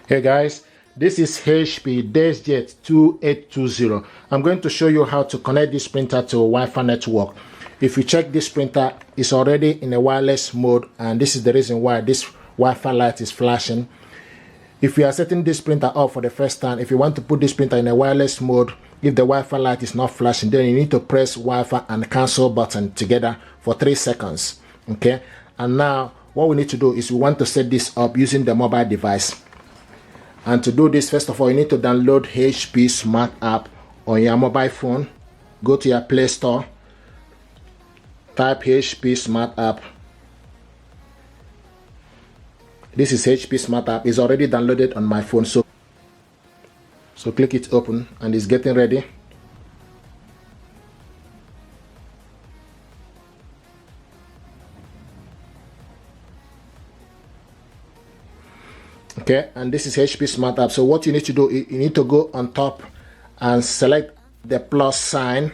Hey guys, this is HP Deskjet 2820. I'm going to show you how to connect this printer to a Wi-Fi network. If you check this printer, it's already in a wireless mode, and this is the reason why this Wi-Fi light is flashing. If you are setting this printer up for the first time, if you want to put this printer in a wireless mode, if the Wi-Fi light is not flashing, then you need to press Wi-Fi and cancel button together for 3 seconds. Okay, and now what we need to do is we want to set this up using the mobile device. And to do this, first of all, you need to download HP Smart App on your mobile phone. Go to your Play Store, type HP Smart App. This is HP Smart App. It's already downloaded on my phone, so click it open, and it's getting ready. Okay, and this is HP Smart App. So what you need to do, you need to go on top and select the plus sign.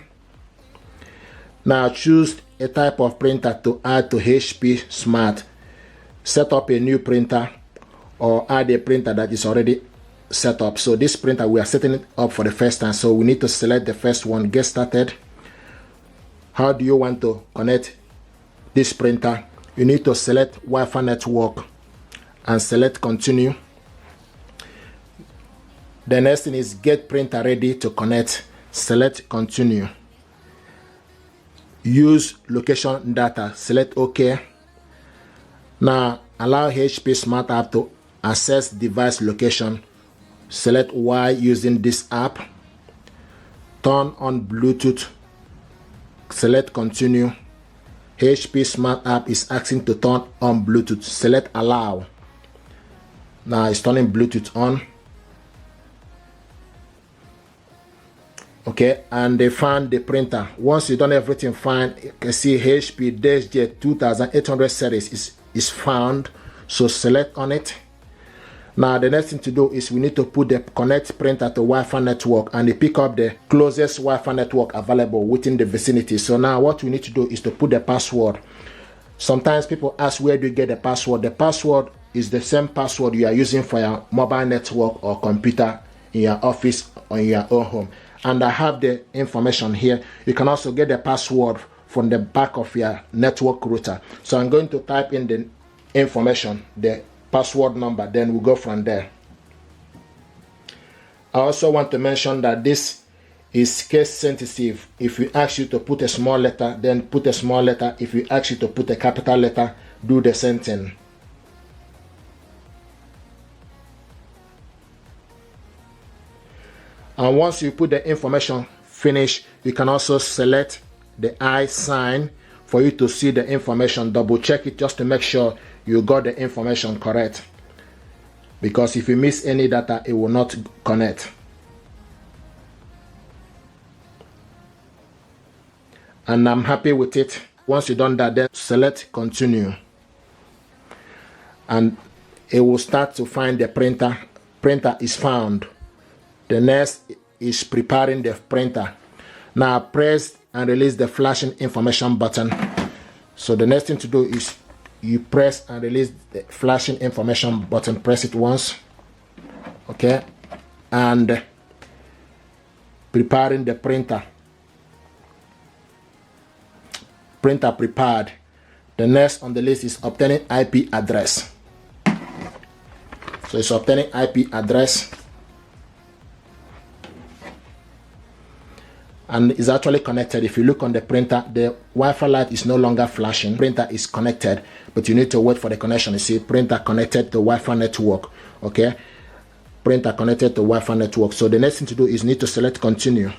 Now choose a type of printer to add to HP Smart. Set up a new printer or add a printer that is already set up. So this printer, we are setting it up for the first time, so we need to select the first one. Get started. How do you want to connect this printer? You need to select Wi-Fi network and select continue. The next thing is get printer ready to connect. Select continue. Use location data. Select OK. Now allow HP Smart App to access device location. Select Y using this app. Turn on Bluetooth. Select continue. HP Smart App is asking to turn on Bluetooth. Select allow. Now it's turning Bluetooth on. Okay, and they found the printer. Once you've done everything fine, you can see HP Deskjet 2800 series is found. So select on it. Now the next thing to do is we need to put the connect printer to Wi-Fi network, and they pick up the closest Wi-Fi network available within the vicinity. So now what we need to do is to put the password. Sometimes people ask, where do you get the password? The password is the same password you are using for your mobile network or computer in your office or in your own home. And I have the information here. You can also get the password from the back of your network router. So I'm going to type in the information, the password number, then we'll go from there. I also want to mention that this is case sensitive. If we ask you to put a small letter, then put a small letter. If we ask you to put a capital letter, do the same thing. And once you put the information finish, you can also select the I sign for you to see the information. Double check it just to make sure you got the information correct, because if you miss any data, it will not connect. And I'm happy with it. Once you've done that, then select continue, and it will start to find the printer. Printer is found. The next is preparing the printer. Now press and release the flashing information button. So the next thing to do is you press and release the flashing information button. Press it once. Okay, and preparing the printer. Printer prepared. The next on the list is obtaining IP address. So it's obtaining IP address, and is actually connected. If you look on the printer, the Wi-Fi light is no longer flashing. Printer is connected, but you need to wait for the connection. You see, printer connected to Wi-Fi network. Okay, printer connected to Wi-Fi network. So the next thing to do is need to select continue.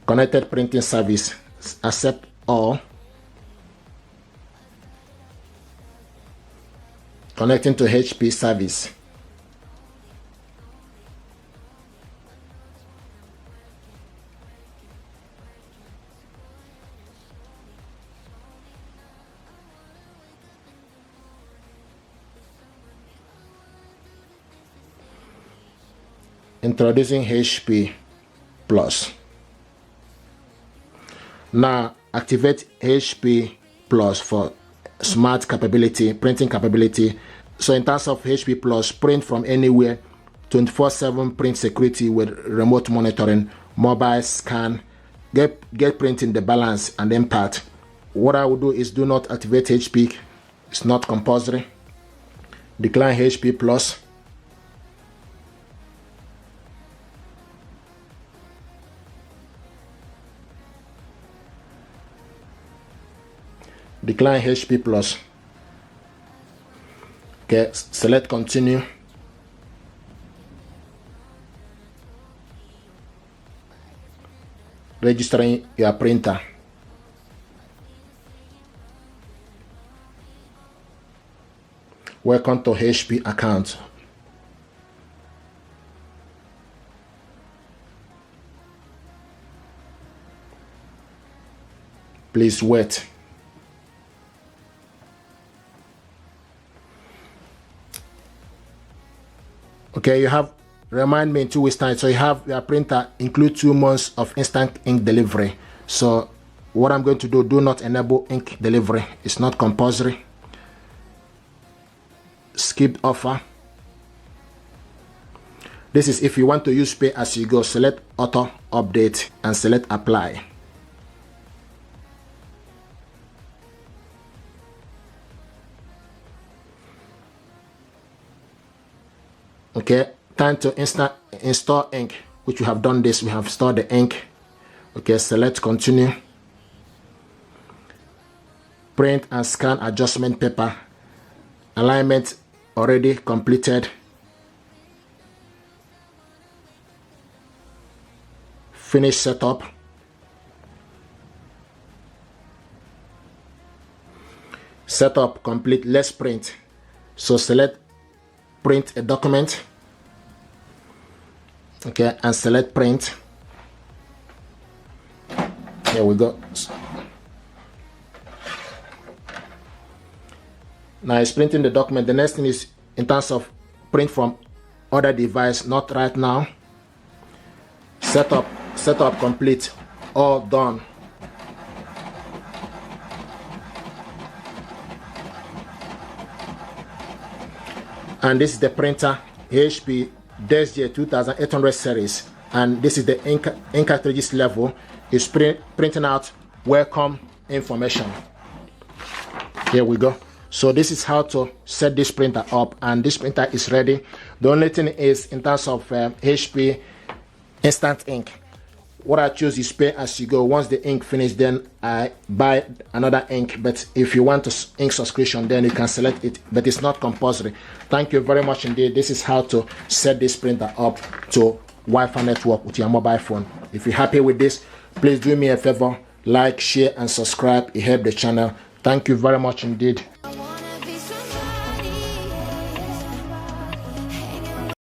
Connected printing service, accept all. Connecting to HP service. Introducing HP Plus. Now activate HP Plus for smart capability, printing capability. So in terms of HP Plus, print from anywhere, 24/7 print security with remote monitoring, mobile scan, get printing the balance and impact. What I will do is do not activate HP. It's not compulsory. Decline HP Plus. Decline HP Plus. Okay, select continue. Registering your printer. Welcome to HP account. Please wait. Okay, you have, remind me in 2 weeks time. So you have your printer include 2 months of instant ink delivery. So what I'm going to do not enable ink delivery. It's not compulsory. Skip offer. This is if you want to use pay as you go. Select auto update and select apply. Okay, time to install ink, which we have done this. We have stored the ink. Okay, select continue. Print and scan adjustment paper. Alignment already completed. Finish setup. Setup complete. Let's print. So select print a document. Okay, and select print. Here we go. Now it's printing the document. The next thing is in terms of print from other device, not right now. Setup complete, all done. And this is the printer, HP Deskjet 2800 series, and this is the ink cartridges level. It's printing out welcome information. Here we go. So this is how to set this printer up, and this printer is ready. The only thing is in terms of HP instant ink, what I choose is pay as you go. Once the ink finishes, then I buy another ink. But if you want to ink subscription, then you can select it, but it's not compulsory. Thank you very much indeed. This is how to set this printer up to Wi-Fi network with your mobile phone. If you're happy with this, please do me a favor, like, share and subscribe. It helps the channel. Thank you very much indeed.